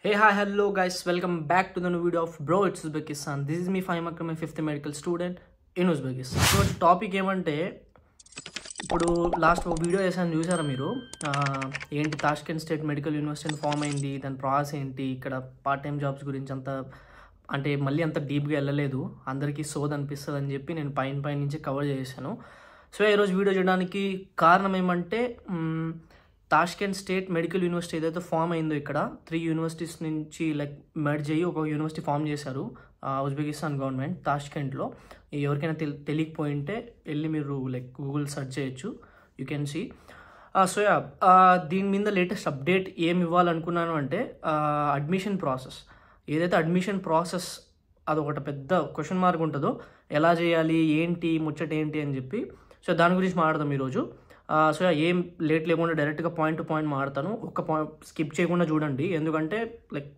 Hey, hi, hello guys, welcome back to the new video of Bro It's Uzbekistan. This is me, Fahim Akram, a 5th medical student in Uzbekistan. So, topic ఏమంటే ఇప్పుడు last ఒక video చేశాను చూసారా మీరు ఏంటి Tashkent State Medical University form అయింది, దాని process ఏంటి, ఇక్కడ పార్ట్ టైం జాబ్స్ గురించి అంత అంటే మళ్ళీ అంత డీప్గా వెళ్ళలేదు, అందరికీ సోది అనిపిస్తుంది అని చెప్పి నేను పైన నుంచి కవర్ చేశాను. సో ఈరోజు వీడియో చేయడానికి కారణం ఏమంటే తాష్కెంట్ స్టేట్ మెడికల్ యూనివర్సిటీ ఏదైతే ఫామ్ అయిందో ఇక్కడ 3 యూనివర్సిటీస్ నుంచి మెర్జ్ అయ్యి ఒక యూనివర్సిటీ ఫామ్ చేశారు ఉజ్బెకిస్తాన్ గవర్నమెంట్ తాష్కెంట్లో. ఎవరికైనా తెలియకపోయింటే వెళ్ళి మీరు గూగుల్ సెర్చ్ చేయొచ్చు, యూ కెన్ సీ. సో దీని మీద లేటెస్ట్ అప్డేట్ ఏమి ఇవ్వాలనుకున్నాను అంటే అడ్మిషన్ ప్రాసెస్ ఏదైతే అడ్మిషన్ ప్రాసెస్ అదొకటి పెద్ద క్వశ్చన్ మార్క్ ఉంటుందో, ఎలా చేయాలి, ఏంటి ముచ్చట ఏంటి అని చెప్పి. సో దాని గురించి మాట్లాడదాం ఈరోజు. సో ఏం లేట్ లేకుండా డైరెక్ట్గా పాయింట్ టు పాయింట్ మాడతాను. ఒక పాయింట్ స్కిప్ చేయకుండా చూడండి, ఎందుకంటే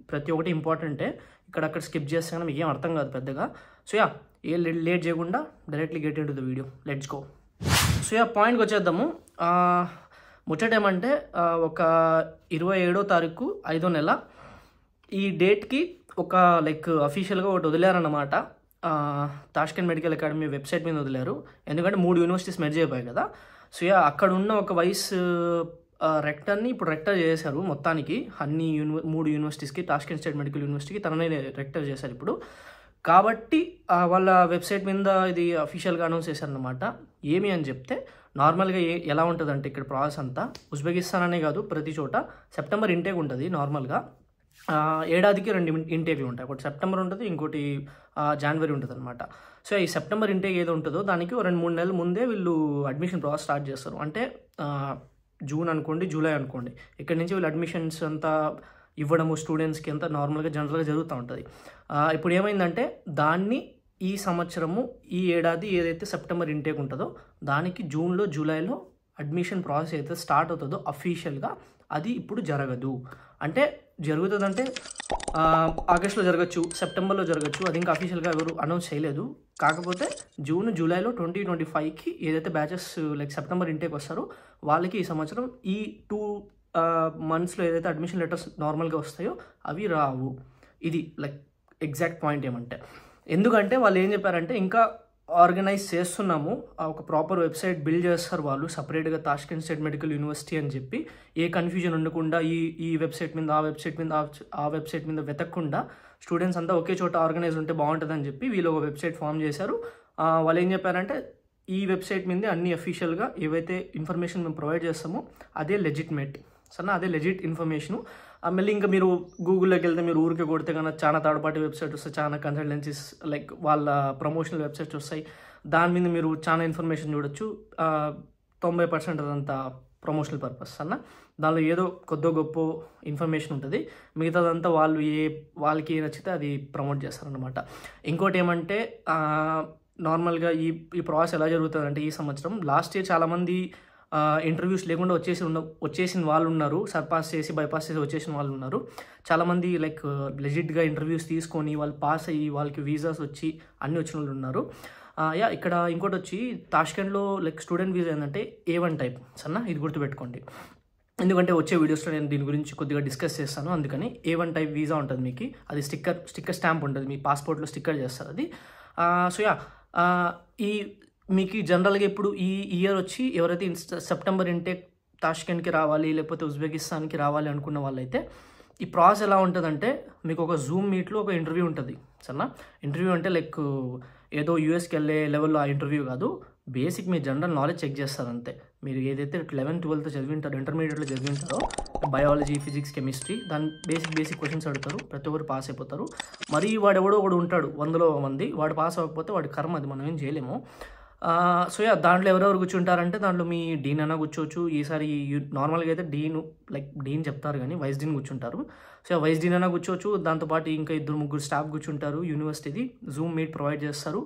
ప్రతి ఒక్కటి ఇంపార్టెంటే. ఇక్కడక్కడ స్కిప్ చేస్తే కానీ మీకు ఏం అర్థం కాదు పెద్దగా. సో ఏ లేట్ చేయకుండా directly get in to the video, let's go. So పాయింట్కి వచ్చేద్దాము. ముచ్చట ఏమంటే ఒక 27వ తారీఖు 5వ నెల ఈ డేట్కి ఒక అఫీషియల్గా ఒకటి వదిలేరన్నమాట. తాష్కెంట్ మెడికల్ అకాడమీ వెబ్సైట్ మీద వదిలేరు, ఎందుకంటే 3 యూనివర్సిటీస్ మెర్జ్ అయిపోయాయి కదా. సో అక్కడ ఉన్న ఒక వైస్ రెక్టర్ని ఇప్పుడు రెక్టర్ చేశారు మొత్తానికి అన్ని 3 యూనివర్సిటీస్కి. తాష్కెంట్ స్టేట్ మెడికల్ యూనివర్సిటీకి తననే రెక్టర్ చేశారు ఇప్పుడు. కాబట్టి వాళ్ళ వెబ్సైట్ మీద ఇది అఫీషియల్గా అనౌన్స్ చేశారనమాట. ఏమి అని చెప్తే నార్మల్గా ఎలా ఉంటుందంటే ఇక్కడ ప్రాసెస్ అంతా ఉజ్బెకిస్తాన్ అనే కాదు, ప్రతి చోట సెప్టెంబర్ ఇంటేక్ ఉంటుంది నార్మల్గా. ఏడాదికి 2 ఇంటేక్లు ఉంటాయి, ఒకటి సెప్టెంబర్ ఉంటుంది, ఇంకోటి జనవరి ఉంటుంది అనమాట. సో ఈ సెప్టెంబర్ ఇంటేక్ ఏదో ఉంటుందో దానికి 2-3 నెలల ముందే వీళ్ళు అడ్మిషన్ ప్రాసెస్ స్టార్ట్ చేస్తారు. అంటే జూన్ అనుకోండి, జూలై అనుకోండి, ఇక్కడ నుంచి వీళ్ళు అడ్మిషన్స్ అంతా ఇవ్వడము స్టూడెంట్స్కి అంతా నార్మల్గా జనరల్గా జరుగుతూ ఉంటుంది. ఇప్పుడు ఏమైందంటే దాన్ని ఈ సంవత్సరము ఈ ఏడాది ఏదైతే సెప్టెంబర్ ఇంటేక్ ఉంటుందో దానికి జూన్లో జూలైలో అడ్మిషన్ ప్రాసెస్ అయితే స్టార్ట్ అవుతుందో అఫీషియల్గా అది ఇప్పుడు జరగదు. అంటే జరుగుతుందంటే ఆగస్టులో జరగచ్చు, సెప్టెంబర్లో జరగచ్చు, అది ఇంకా అఫీషియల్గా ఎవరు అనౌన్స్ చేయలేదు. కాకపోతే జూన్ జూలైలో 2025కి ఏదైతే బ్యాచెస్ సెప్టెంబర్ ఇంటేక్ వస్తారో వాళ్ళకి ఈ సంవత్సరం ఈ 2 మంత్స్లో ఏదైతే అడ్మిషన్ లెటర్స్ నార్మల్గా వస్తాయో అవి రావు. ఇది ఎగ్జాక్ట్ పాయింట్ ఏమంటే, ఎందుకంటే వాళ్ళు ఏం చెప్పారంటే ఇంకా ఆర్గనైజ్ చేస్తున్నాము, ఒక ప్రాపర్ వెబ్సైట్ బిల్డ్ చేస్తారు వాళ్ళు సపరేట్గా తాష్కెంట్ స్టేట్ మెడికల్ యూనివర్సిటీ అని చెప్పి. ఏ కన్ఫ్యూజన్ ఉండకుండా ఈ వెబ్సైట్ మీద ఆ వెబ్సైట్ మీద వెతకకుండా స్టూడెంట్స్ అంతా ఒకే చోట ఆర్గనైజ్ ఉంటే బాగుంటుందని చెప్పి వీళ్ళు ఒక వెబ్సైట్ ఫామ్ చేశారు. వాళ్ళు ఏం చెప్పారంటే ఈ వెబ్సైట్ మీద అన్ని అఫీషియల్గా ఏవైతే ఇన్ఫర్మేషన్ మేము ప్రొవైడ్ చేస్తామో అదే లెజిట్మేట్, అదే లెజిట్ ఇన్ఫర్మేషను. మళ్ళీ ఇంకా మీరు గూగుల్లోకి వెళ్తే మీరు ఊరికే కొడితే కన్నా చాలా థర్డ్ పార్టీ వెబ్సైట్ వస్తాయి, చాలా కన్సల్టెన్సీస్ వాళ్ళ ప్రమోషనల్ వెబ్సైట్స్ వస్తాయి. దాని మీద మీరు చాలా ఇన్ఫర్మేషన్ చూడొచ్చు. 90% అదంతా ప్రమోషనల్ పర్పస్ దానిలో ఏదో కొద్దో గొప్ప ఇన్ఫర్మేషన్ ఉంటుంది, మిగతాదంతా వాళ్ళకి ఏ నచ్చితే అది ప్రమోట్ చేస్తారనమాట. ఇంకోటి ఏమంటే నార్మల్గా ఈ ప్రాసెస్ ఎలా జరుగుతుంది అంటే, ఈ సంవత్సరం లాస్ట్ ఇయర్ చాలామంది ఇంటర్వ్యూస్ లేకుండా వచ్చేసిన వాళ్ళు ఉన్నారు, సర్పాస్ చేసి బైపాస్ చేసి వచ్చేసిన వాళ్ళు ఉన్నారు. చాలామంది లెజిట్గా ఇంటర్వ్యూస్ తీసుకొని వాళ్ళు పాస్ అయ్యి వాళ్ళకి వీసాస్ వచ్చి అన్నీ వచ్చిన వాళ్ళు ఉన్నారు. ఇక్కడ ఇంకోటి వచ్చి తాష్కెంట్లో స్టూడెంట్ వీసా ఏంటంటే A1 టైప్. ఇది గుర్తుపెట్టుకోండి, ఎందుకంటే వచ్చే వీడియోస్లో నేను దీని గురించి కొద్దిగా డిస్కస్ చేస్తాను. అందుకని A1 టైప్ వీసా ఉంటుంది మీకు, అది స్టిక్కర్ స్టాంప్ ఉంటుంది, మీ పాస్పోర్ట్లో స్టిక్కర్ చేస్తారు అది. సో మీకు జనరల్గా ఇప్పుడు ఈ ఇయర్ వచ్చి ఎవరైతే సెప్టెంబర్ ఇంటేక్ తాష్కెంట్కి రావాలి లేకపోతే ఉజ్బెకిస్తాన్కి రావాలి అనుకున్న వాళ్ళైతే ఈ ప్రాసెస్ ఎలా ఉంటుందంటే, మీకు ఒక జూమ్ మీట్లో ఒక ఇంటర్వ్యూ ఉంటుంది. ఇంటర్వ్యూ అంటే ఏదో యూఎస్కి వెళ్ళే లెవెల్లో ఆ ఇంటర్వ్యూ కాదు, బేసిక్ మీ జనరల్ నాలెడ్జ్ చెక్ చేస్తారు అంతే. మీరు ఏదైతే 11th 12th చదివింటారో, ఇంటర్మీడియట్లో చదివింటారో బయాలజీ, ఫిజిక్స్, కెమిస్ట్రీ, దాని బేసిక్ క్వశ్చన్స్ అడుగుతారు, ప్రతి ఒక్కరు పాస్ అయిపోతారు. మరి వాడు ఒకడు ఉంటాడు 100లో 100, వాడు పాస్ అవ్వకపోతే వాడి కర్మ, అది మనం ఏం చేయలేము. సో దాంట్లో ఎవరెవరు కూర్చుంటారంటే దాంట్లో మీ డీన్ అయినా కూర్చోవచ్చు. ఈసారి నార్మల్గా అయితే డీన్ చెప్తారు కానీ వైస్ డీన్ కూర్చుంటారు. సో వైస్ డీన్ అయినా కూర్చోవచ్చు, దాంతోపాటు ఇంకా 2-3 స్టాఫ్ కూర్చుంటారు. యూనివర్సిటీది జూమ్ మీట్ ప్రొవైడ్ చేస్తారు,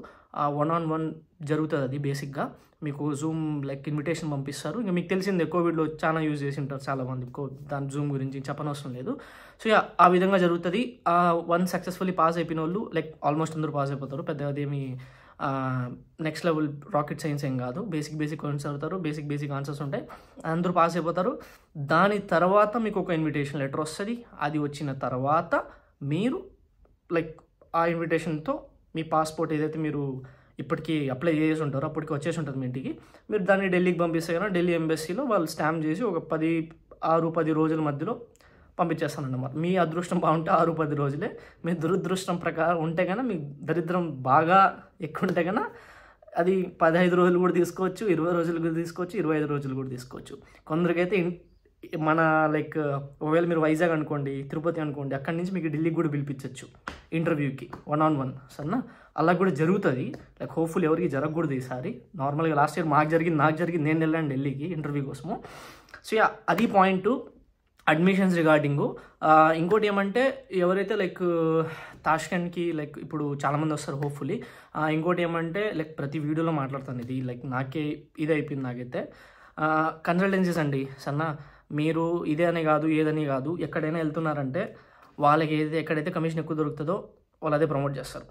1-on-1 జరుగుతుంది. అది బేసిక్గా మీకు జూమ్ ఇన్విటేషన్ పంపిస్తారు. ఇంకా మీకు తెలిసిందే, కోవిడ్లో చాలా యూజ్ చేసి ఉంటారు చాలామంది, దాని జూమ్ గురించి చెప్పనవసరం లేదు. సో ఆ విధంగా జరుగుతుంది. 1 సక్సెస్ఫుల్లీ పాస్ అయిపోయిన వాళ్ళు ఆల్మోస్ట్ అందరూ పాస్ అయిపోతారు, పెద్దగా అదేమి నెక్స్ట్ లెవెల్ రాకెట్ సైన్స్ ఏం కాదు, బేసిక్ క్వశ్చన్స్ చదువుతారు, బేసిక్ ఆన్సర్స్ ఉంటాయి, అందరూ పాస్ అయిపోతారు. దాని తర్వాత మీకు ఒక ఇన్విటేషన్ లెటర్ వస్తుంది. అది వచ్చిన తర్వాత మీరు లైక్ ఆ ఇన్విటేషన్తో మీ పాస్పోర్ట్ ఏదైతే మీరు ఇప్పటికీ అప్లై చేసి ఉంటారో అప్పటికి వచ్చేసి ఉంటుంది మీ ఇంటికి. మీరు దాన్ని ఢిల్లీకి పంపిస్తే కన్నా ఢిల్లీ ఎంబసీలో వాళ్ళు స్టాంప్ చేసి ఒక 6-10 రోజుల మధ్యలో పంపించేస్తానన్నమాట. మీ అదృష్టం బాగుంటే 6-10 రోజులే. మీ దురదృష్టం ప్రకారం ఉంటే కన్నా, మీ దరిద్రం బాగా ఎక్కువ ఉంటే కన్నా అది 15 రోజులు కూడా తీసుకోవచ్చు, 20 రోజులు కూడా తీసుకోవచ్చు, 25 రోజులు కూడా తీసుకోవచ్చు. కొందరికైతే మన లైక్ ఒకవేళ మీరు వైజాగ్ అనుకోండి, తిరుపతి అనుకోండి, అక్కడి నుంచి మీకు ఢిల్లీకి కూడా పిలిపించవచ్చు ఇంటర్వ్యూకి 1-on-1 సరేనా. అలా కూడా జరుగుతుంది. లైక్ హోప్ఫుల్ ఎవరికి జరగకూడదు ఈసారి. నార్మల్గా లాస్ట్ ఇయర్ నాకు జరిగింది, నేను వెళ్ళాను ఢిల్లీకి ఇంటర్వ్యూ కోసము. సో అది పాయింట్ అడ్మిషన్స్ రిగార్డింగు. ఇంకోటి ఏమంటే ఎవరైతే లైక్ తాష్కెంట్కి లైక్ ఇప్పుడు చాలామంది వస్తారు హోప్ఫుల్లీ. ఇంకోటి ఏమంటే లైక్ ప్రతి వీడియోలో మాట్లాడుతాను ఇది, లైక్ నాకే ఇది అయిపోయింది. నాకైతే కన్సల్టెన్సీస్ అండి సన్నా, మీరు ఇదే అని కాదు ఏదని కాదు, ఎక్కడైనా వెళ్తున్నారంటే వాళ్ళకి ఎక్కడైతే కమిషన్ ఎక్కువ దొరుకుతుందో వాళ్ళు అదే ప్రమోట్ చేస్తారు.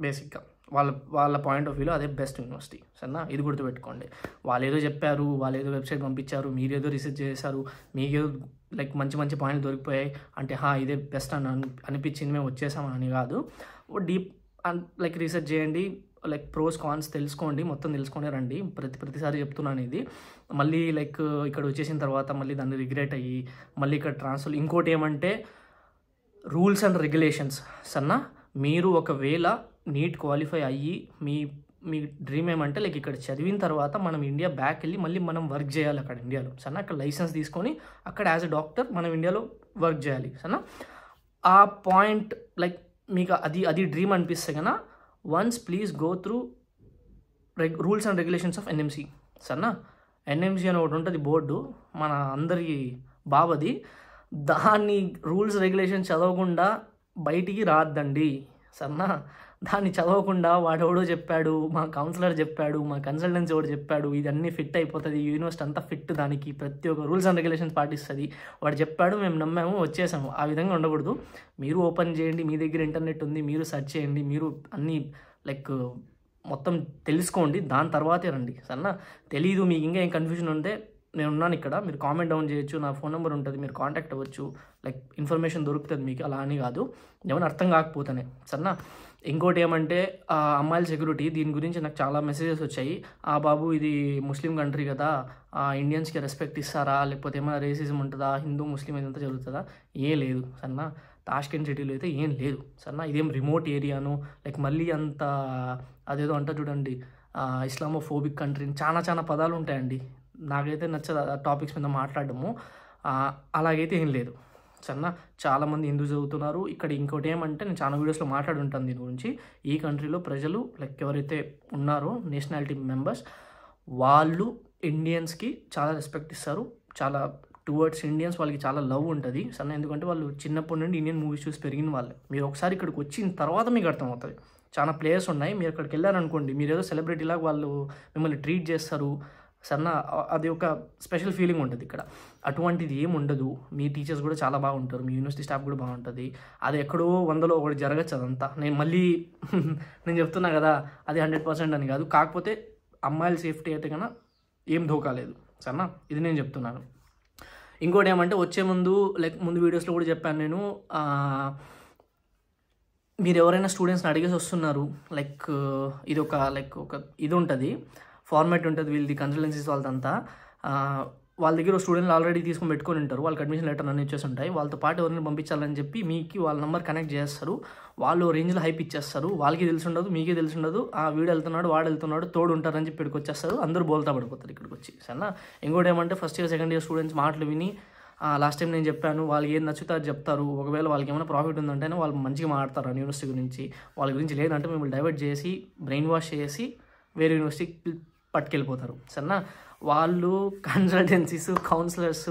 బేసిక్గా వాళ్ళ పాయింట్ ఆఫ్ వ్యూలో అదే బెస్ట్ యూనివర్సిటీ సరేనా. ఇది గుర్తుపెట్టుకోండి. వాళ్ళు ఏదో చెప్పారు, వాళ్ళు ఏదో వెబ్సైట్ పంపించారు, మీరు ఏదో రీసెర్చ్ చేశారు, మీకేదో లైక్ మంచి పాయింట్లు దొరికిపోయాయి అంటే ఇదే బెస్ట్ అని అనిపించింది మేము వచ్చేసామని కాదు. డీప్ లైక్ రీసెర్చ్ చేయండి, లైక్ ప్రోస్ కాన్స్ తెలుసుకోండి, మొత్తం తెలుసుకొని రండి. ప్రతిసారి చెప్తున్నాను ఇది. మళ్ళీ లైక్ ఇక్కడ వచ్చేసిన తర్వాత మళ్ళీ దాన్ని రిగ్రెట్ అయ్యి మళ్ళీ ఇక్కడ ట్రాన్స్ఫర్. ఇంకోటి ఏమంటే రూల్స్ అండ్ రెగ్యులేషన్స్ సన్నా. మీరు ఒకవేళ నీట్ క్వాలిఫై అయ్యి మీ డ్రీమ్ ఏమంటే లైక్ ఇక్కడ చదివిన తర్వాత మనం ఇండియా బ్యాక్ వెళ్ళి మళ్ళీ మనం వర్క్ చేయాలి అక్కడ ఇండియాలో సన్నా. అక్కడ లైసెన్స్ తీసుకొని అక్కడ యాజ్ ఎ డాక్టర్ మనం ఇండియాలో వర్క్ చేయాలి సన్నా. ఆ పాయింట్ లైక్ మీకు అది డ్రీమ్ అనిపిస్తే కన్నా once please go through rules and regulations of NMC Sanna. NMC అని ఒకటి ఉంటుంది బోర్డు, మన అందరి బావది. దాన్ని రూల్స్ రెగ్యులేషన్స్ చదవకుండా బయటికి రాద్దండి సన్నా. దాన్ని చదవకుండా వాడెవడో చెప్పాడు, మా కౌన్సిలర్ చెప్పాడు, మా కన్సల్టెన్సీ వాడు చెప్పాడు, ఇదన్నీ ఫిట్ అయిపోతుంది, యూనివర్సిటీ అంతా ఫిట్, దానికి ప్రతి ఒక్క రూల్స్ అండ్ రెగ్యులేషన్స్ పాటిస్తుంది, వాడు చెప్పాడు మేము నమ్మాము వచ్చేసాము, ఆ విధంగా ఉండకూడదు. మీరు ఓపెన్ చేయండి, మీ దగ్గర ఇంటర్నెట్ ఉంది, మీరు సెర్చ్ చేయండి, మీరు అన్నీ లైక్ మొత్తం తెలుసుకోండి, దాని తర్వాతే రండి సరేనా. తెలీదు మీకు ఇంకా ఏం కన్ఫ్యూజన్ ఉంటే నేను ఉన్నాను ఇక్కడ, మీరు కామెంట్ డౌన్ చేయొచ్చు, నా ఫోన్ నెంబర్ ఉంటుంది, మీరు కాంటాక్ట్ అవ్వచ్చు, లైక్ ఇన్ఫర్మేషన్ దొరుకుతుంది మీకు. అలా అని కాదు, ఏమైనా అర్థం కాకపోతేనే సరేనా. ఇంకోటి ఏమంటే అమ్మాయిల సెక్యూరిటీ, దీని గురించి నాకు చాలా మెసేజెస్ వచ్చాయి. బాబు ఇది ముస్లిం కంట్రీ కదా, ఇండియన్స్కి రెస్పెక్ట్ ఇస్తారా, లేకపోతే ఏమైనా రేసిజం ఉంటుందా, హిందూ ముస్లిం ఇదంతా జరుగుతుందా? ఏం లేదు సరేనా. తాష్కెంట్ సిటీలో అయితే ఏం లేదు సరేనా. ఇదేం రిమోట్ ఏరియాను లైక్ మళ్ళీ అంత అదేదో అంట చూడండి ఇస్లామోఫోబిక్ కంట్రీ, చాలా పదాలు ఉంటాయండి. నాకైతే నచ్చదు ఆ టాపిక్స్ మీద మాట్లాడడము. అలాగైతే ఏం లేదు సరేనా. చాలామంది హిందూ చదువుతున్నారు ఇక్కడ. ఇంకోటి ఏమంటే నేను చాలా వీడియోస్లో మాట్లాడి ఉంటాను దీని గురించి. ఈ కంట్రీలో ప్రజలు లైక్ ఎవరైతే ఉన్నారో నేషనాలిటీ మెంబర్స్, వాళ్ళు ఇండియన్స్కి చాలా రెస్పెక్ట్ ఇస్తారు, చాలా టువర్డ్స్ ఇండియన్స్ వాళ్ళకి చాలా లవ్ ఉంటుంది సరేనా. ఎందుకంటే వాళ్ళు చిన్నప్పటి నుండి ఇండియన్ మూవీస్ చూసి పెరిగిన వాళ్ళే. మీరు ఒకసారి ఇక్కడికి వచ్చిన తర్వాత మీకు అర్థమవుతుంది. చాలా ప్లేయర్స్ ఉన్నాయి, మీరు అక్కడికి వెళ్ళారనుకోండి, మీరు ఏదో సెలబ్రిటీలాగా వాళ్ళు మిమ్మల్ని ట్రీట్ చేస్తారు సరేనా. అది ఒక స్పెషల్ ఫీలింగ్ ఉంటుంది ఇక్కడ. అటువంటిది ఏమి ఉండదు. మీ టీచర్స్ కూడా చాలా బాగుంటారు, మీ యూనివర్సిటీ స్టాఫ్ కూడా బాగుంటుంది. అది ఎక్కడో 100లో ఒకటి జరగచ్చు అదంతా. నేను చెప్తున్నా కదా అది 100% అని కాదు. కాకపోతే అమ్మాయిల సేఫ్టీ అయితే కన్నా ఏం ధోకాలేదు సరేనా. ఇది నేను చెప్తున్నాను. ఇంకోటి ఏమంటే వచ్చే ముందు వీడియోస్లో కూడా చెప్పాను నేను, మీరు ఎవరైనా స్టూడెంట్స్ని అడిగేసి వస్తున్నారు లైక్ ఇది ఒక ఇది ఉంటుంది, ఫార్మాట్ ఉంటుంది వీళ్ళది, కన్సల్టెన్సీస్ వాళ్ళదంతా. వాళ్ళ దగ్గర స్టూడెంట్లు ఆల్రెడీ తీసుకొని పెట్టుకొని ఉంటారు, వాళ్ళకి అడ్మిషన్ లెటర్ అన్నీ ఇచ్చేసి ఉంటాయి. వాళ్ళతో పాటు ఎవరైనా పంపించాలని చెప్పి మీకు వాళ్ళ నెంబర్ కనెక్ట్ చేస్తారు. వాళ్ళు రేంజ్లో హైప్ ఇచ్చేస్తారు, వాళ్ళకి తెలిసి ఉండదు, మీకే తెలిసి ఉండదు. వీడు వెళ్తున్నాడు, వాడు వెళ్తున్నాడు, తోడు ఉంటారని చెప్పి ఇక్కడికి వచ్చేస్తారు. అందరూ బోల్తా పడిపోతారు ఇక్కడికి వచ్చి సరేనా. ఇంకోటి ఏమంటే first year second year students మాటలు విని లాస్ట్ టైం నేను చెప్పాను, వాళ్ళకి ఏం నచ్చుతా చెప్తారు. ఒకవేళ వాళ్ళకి ఏమైనా ప్రాఫిట్ ఉందంటేనే వాళ్ళు మంచిగా మాట్లాడతారు యూనివర్సిటీ గురించి. వాళ్ళ గురించి లేదంటే మిమ్మల్ని డైవర్ట్ చేసి బ్రెయిన్ వాష్ చేసి వేరే యూనివర్సిటీకి పట్టుకెళ్ళిపోతారు సరేనా. వాళ్ళు కన్సల్టెన్సీస్, కౌన్సిలర్స్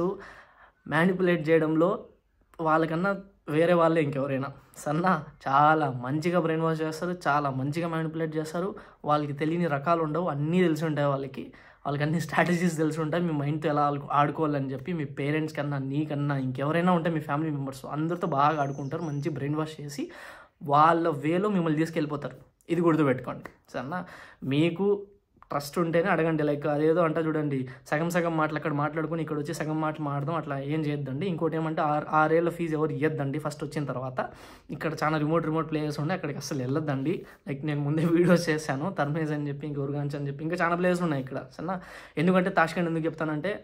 మ్యానిపులేట్ చేయడంలో వాళ్ళకన్నా వేరే వాళ్ళే ఇంకెవరైనా సరేనా. చాలా మంచిగా బ్రెయిన్ వాష్ చేస్తారు, చాలా మంచిగా మ్యానిపులేట్ చేస్తారు. వాళ్ళకి తెలియని రకాలు ఉండవు, అన్నీ తెలిసి ఉంటాయి వాళ్ళకి అన్ని స్ట్రాటజీస్ తెలిసి ఉంటాయి. మీ మైండ్తో ఎలా ఆడుకోవాలని చెప్పి మీ పేరెంట్స్ కన్నా, నీకన్నా, ఇంకెవరైనా ఉంటే మీ ఫ్యామిలీ మెంబర్స్ అందరితో బాగా ఆడుకుంటారు. మంచి బ్రెయిన్ వాష్ చేసి వాళ్ళ వేలో మిమ్మల్ని తీసుకెళ్ళిపోతారు. ఇది గుర్తుపెట్టుకోండి సరేనా. మీకు ట్రస్ట్ ఉంటేనే అడగండి. లైక్ అదేదో అంట చూడండి, సగం సగం మాటలు అక్కడ మాట్లాడుకుని ఇక్కడ వచ్చి సగం మాటలు మాట్లాడదాం, అట్లా ఏం చేయొద్దండి. ఇంకోటి ఏమంటే 6 ఏళ్ళ ఫీజు ఎవరు ఇవ్వద్దండి ఫస్ట్ వచ్చిన తర్వాత. ఇక్కడ చాలా రిమోట్ ప్లేయర్స్ ఉండే, అక్కడికి అసలు వెళ్ళొద్దండి. లైక్ నేను ముందే వీడియోస్ చేశాను, తర్మేజ్ అని చెప్పి, ఇంకా ఉర్గాంచ్ అని చెప్పి, ఇంకా చాలా ప్లేయర్స్ ఉన్నాయి ఇక్కడ సరేనా. ఎందుకంటే తాష్కెంట్ ఎందుకు చెప్తానంటే,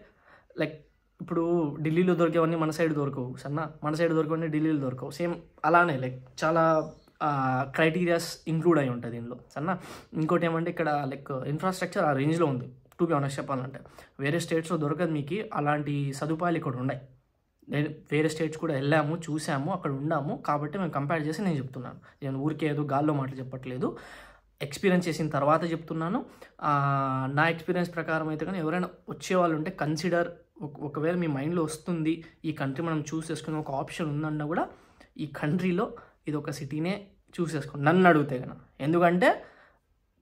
లైక్ ఇప్పుడు ఢిల్లీలో దొరికేవన్నీ మన సైడ్ దొరకవు సరేనా, మన సైడ్ దొరికేవన్నీ ఢిల్లీలో దొరకవు. సేమ్ అలానే లైక్ చాలా క్రైటీరియాస్ ఇంక్లూడ్ అయి ఉంటుంది దీనిలో సరేనా. ఇంకోటి ఏమంటే ఇక్కడ లైక్ ఇన్ఫ్రాస్ట్రక్చర్ ఆ రేంజ్లో ఉంది. టు బి ఆనెస్ట్ చెప్పాలంటే వేరే స్టేట్స్లో దొరకదు మీకు అలాంటి సదుపాయాలు ఇక్కడ ఉన్నాయి. నేను వేరే స్టేట్స్ కూడా వెళ్ళాము, చూసాము, అక్కడ ఉన్నాము, కాబట్టి మేము కంపేర్ చేసి నేను చెప్తున్నాను. నేను ఊరికే ఏదో గాల్లో మాటలు చెప్పట్లేదు, ఎక్స్పీరియన్స్ చేసిన తర్వాత చెప్తున్నాను. నా ఎక్స్పీరియన్స్ ప్రకారం అయితే కానీ ఎవరైనా వచ్చేవాళ్ళు ఉంటే కన్సిడర్, ఒకవేళ మీ మైండ్లో వస్తుంది ఈ కంట్రీ మనం చూస్ చేసుకునే ఒక ఆప్షన్ ఉందన్నా కూడా ఈ కంట్రీలో ఇది ఒక సిటీనే చూస్ చేసుకోండి నన్ను అడిగితే కన్నా. ఎందుకంటే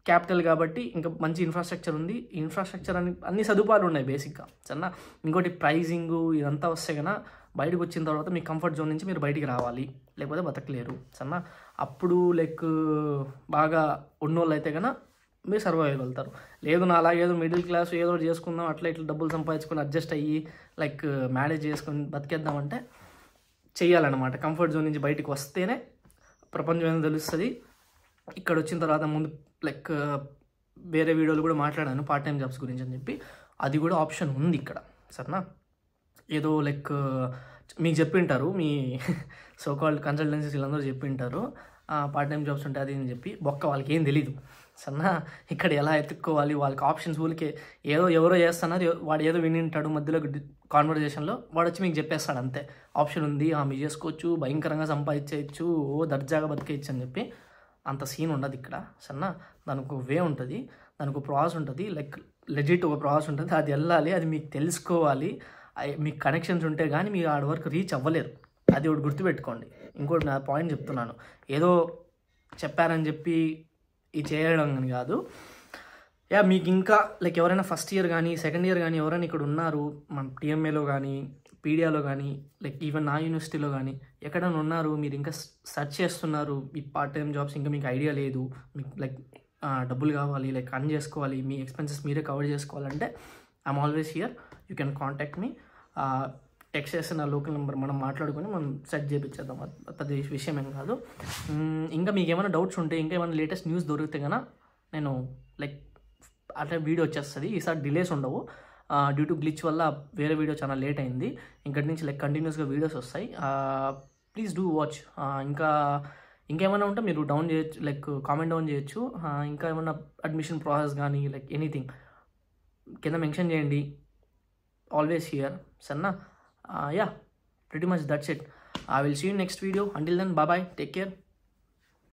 క్యాపిటల్ కాబట్టి ఇంకా మంచి ఇన్ఫ్రాస్ట్రక్చర్ ఉంది. ఇన్ఫ్రాస్ట్రక్చర్ అన్ని సదుపాయాలు ఉన్నాయి బేసిక్గా సరేనా. ఇంకోటి ప్రైజింగ్ ఇదంతా వస్తే కన్నా బయటకు వచ్చిన తర్వాత మీ కంఫర్ట్ జోన్ నుంచి మీరు బయటికి రావాలి, లేకపోతే బతకలేరు సరేనా. అప్పుడు లైక్ బాగా ఉన్నోళ్ళు అయితే కన్నా మీరు సర్వైవ్ అయ్యగలుగుతారు. లేదు నా అలాగేదో మిడిల్ క్లాస్ ఏదో చేసుకుందాం, అట్లా ఇట్లా డబ్బులు సంపాదించుకొని అడ్జస్ట్ అయ్యి లైక్ మేనేజ్ చేసుకొని బతికేద్దామంటే చెయ్యాలన్నమాట. కంఫర్ట్ జోన్ నుంచి బయటకు వస్తేనే ప్రపంచం ఏదో తెలుస్తుంది. ఇక్కడ వచ్చిన తర్వాత ముందు లైక్ వేరే వీడియోలు కూడా మాట్లాడాను పార్ట్ టైం జాబ్స్ గురించి అని చెప్పి, అది కూడా ఆప్షన్ ఉంది ఇక్కడ సరేనా. ఏదో లైక్ మీకు చెప్పింటారు మీ సోకాల్డ్ కన్సల్టెన్సీస్ వీళ్ళందరూ చెప్పింటారు పార్ట్ టైం జాబ్స్ ఉంటాయి అది అని చెప్పి, బొక్క వాళ్ళకి ఏం తెలీదు సరేనా. ఇక్కడ ఎలా ఎత్తుక్కోవాలి వాళ్ళకి ఆప్షన్స్, ఊరికే ఏదో ఎవరో చేస్తున్నారు, వాడు ఏదో వినింటాడు మధ్యలో కాన్వర్జేషన్లో, వాడు వచ్చి మీకు చెప్పేస్తాడు అంతే, ఆప్షన్ ఉంది మీరు చేసుకోవచ్చు, భయంకరంగా సంపాదించవచ్చు, దర్జాగా బతికేయచ్చు అని చెప్పి. అంత సీన్ ఉండదు ఇక్కడ సరేనా. దానికి ఒక వే ఉంటుంది, దానికి ఒక ప్రాసెస్ ఉంటుంది, లైక్ లెజిట్ ఒక ప్రాసెస్ ఉంటుంది. అది వెళ్ళాలి, అది మీకు తెలుసుకోవాలి, మీకు కనెక్షన్స్ ఉంటే కానీ మీరు ఆడ వరకు రీచ్ అవ్వలేరు. అది ఒకటి గుర్తుపెట్టుకోండి. ఇంకోటి నా పాయింట్ చెప్తున్నాను, ఏదో చెప్పారని చెప్పి ఇది చేయడం అని కాదు. మీకు ఇంకా లైక్ ఎవరైనా ఫస్ట్ ఇయర్ కానీ సెకండ్ ఇయర్ కానీ ఎవరైనా ఇక్కడ ఉన్నారు మన టీఎంఏలో కానీ పీడియాలో కానీ లైక్ ఈవెన్ నా యూనివర్సిటీలో కానీ ఎక్కడైనా ఉన్నారు, మీరు ఇంకా సెర్చ్ చేస్తున్నారు ఈ పార్ట్ టైం జాబ్స్, ఇంకా మీకు ఐడియా లేదు, మీకు లైక్ డబ్బులు కావాలి, లైక్ అర్న్ చేసుకోవాలి, మీ ఎక్స్పెన్సెస్ మీరే కవర్ చేసుకోవాలంటే I'm always here, you can contact me. Text చేస్తే నా లోకల్ నెంబర్, మనం మాట్లాడుకొని మనం సెట్ చేయించేద్దాం, పెద్ద విషయం ఏం కాదు. ఇంకా మీకు ఏమైనా డౌట్స్ ఉంటే, ఇంకా ఏమైనా లేటెస్ట్ న్యూస్ దొరికితే కన్నా నేను లైక్ అట్లా వీడియో వచ్చేస్తుంది. ఈసారి డిలేస్ ఉండవు, డ్యూ టు గ్లిచ్ వల్ల వేరే వీడియో చాలా లేట్ అయింది. ఇంకటి నుంచి లైక్ కంటిన్యూస్గా వీడియోస్ వస్తాయి, ప్లీజ్ డూ వాచ్. ఇంకేమైనా ఉంటే మీరు డౌన్ చేయొచ్చు, లైక్ కామెంట్ డౌన్ చేయొచ్చు. ఇంకా ఏమైనా అడ్మిషన్ ప్రాసెస్ కానీ లైక్ ఎనీథింగ్ కింద మెన్షన్ చేయండి. ఆల్వేస్ హియర్ సరేనా. Yeah, pretty much that's it. I will see you next video. Until then, bye bye, take care.